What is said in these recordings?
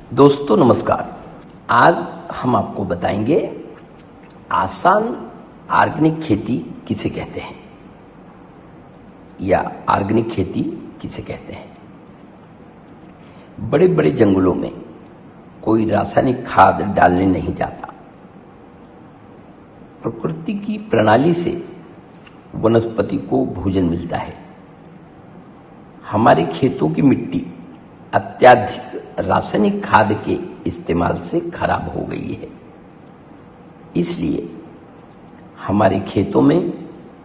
दोस्तों नमस्कार। आज हम आपको बताएंगे आसान ऑर्गेनिक खेती किसे कहते हैं या ऑर्गेनिक खेती किसे कहते हैं। बड़े बड़े जंगलों में कोई रासायनिक खाद डालने नहीं जाता। प्रकृति की प्रणाली से वनस्पति को भोजन मिलता है। हमारे खेतों की मिट्टी अत्यधिक रासायनिक खाद के इस्तेमाल से खराब हो गई है, इसलिए हमारे खेतों में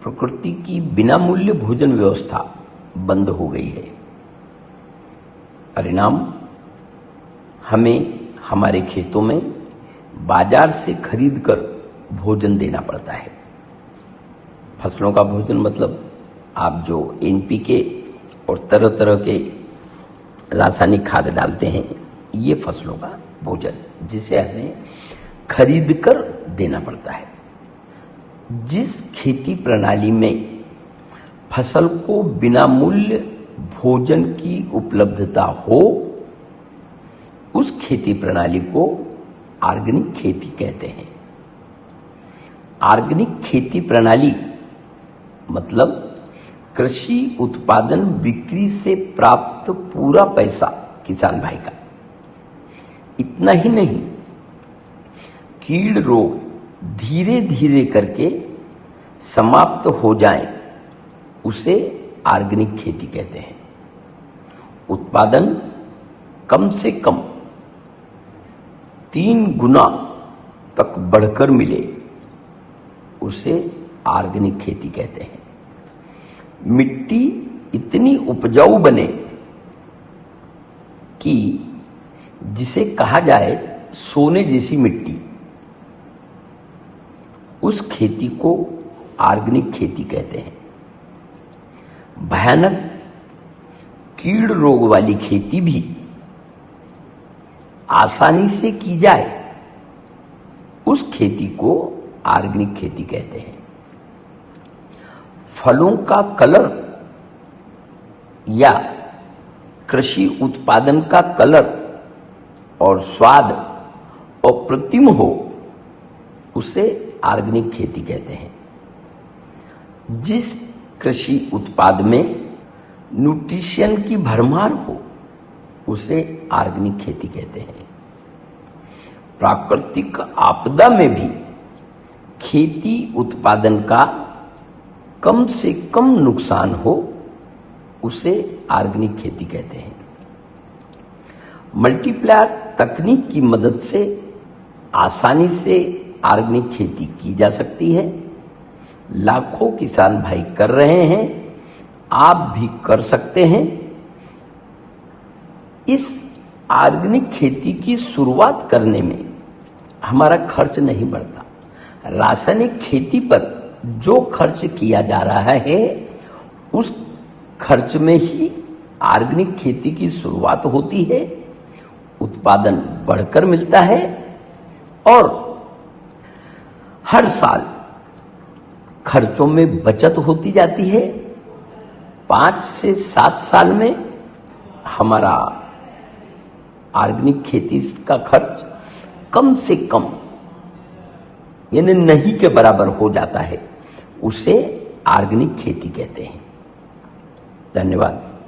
प्रकृति की बिना मूल्य भोजन व्यवस्था बंद हो गई है। परिणाम, हमें हमारे खेतों में बाजार से खरीदकर भोजन देना पड़ता है। फसलों का भोजन मतलब आप जो एनपीके और तरह तरह के रासायनिक खाद डालते हैं, ये फसलों का भोजन जिसे हमें खरीद कर देना पड़ता है। जिस खेती प्रणाली में फसल को बिना मूल्य भोजन की उपलब्धता हो, उस खेती प्रणाली को ऑर्गेनिक खेती कहते हैं। ऑर्गेनिक खेती प्रणाली मतलब कृषि उत्पादन बिक्री से प्राप्त पूरा पैसा किसान भाई का। इतना ही नहीं, कीड़ रोग धीरे धीरे करके समाप्त हो जाए, उसे ऑर्गेनिक खेती कहते हैं। उत्पादन कम से कम 3 गुना तक बढ़कर मिले, उसे ऑर्गेनिक खेती कहते हैं। मिट्टी इतनी उपजाऊ बने कि जिसे कहा जाए सोने जैसी मिट्टी, उस खेती को ऑर्गेनिक खेती कहते हैं। भयानक कीड़ रोग वाली खेती भी आसानी से की जाए, उस खेती को ऑर्गेनिक खेती कहते हैं। फलों का कलर या कृषि उत्पादन का कलर और स्वाद अप्रतिम हो, उसे ऑर्गेनिक खेती कहते हैं। जिस कृषि उत्पाद में न्यूट्रिशन की भरमार हो, उसे ऑर्गेनिक खेती कहते हैं। प्राकृतिक आपदा में भी खेती उत्पादन का कम से कम नुकसान हो, उसे ऑर्गेनिक खेती कहते हैं। मल्टीप्लायर तकनीक की मदद से आसानी से ऑर्गेनिक खेती की जा सकती है। लाखों किसान भाई कर रहे हैं, आप भी कर सकते हैं। इस ऑर्गेनिक खेती की शुरुआत करने में हमारा खर्च नहीं बढ़ता। रासायनिक खेती पर जो खर्च किया जा रहा है, उस खर्च में ही ऑर्गेनिक खेती की शुरुआत होती है। उत्पादन बढ़कर मिलता है और हर साल खर्चों में बचत होती जाती है। 5 से 7 साल में हमारा ऑर्गेनिक खेती का खर्च कम से कम यानी नहीं के बराबर हो जाता है। उसे ऑर्गेनिक खेती कहते हैं। धन्यवाद।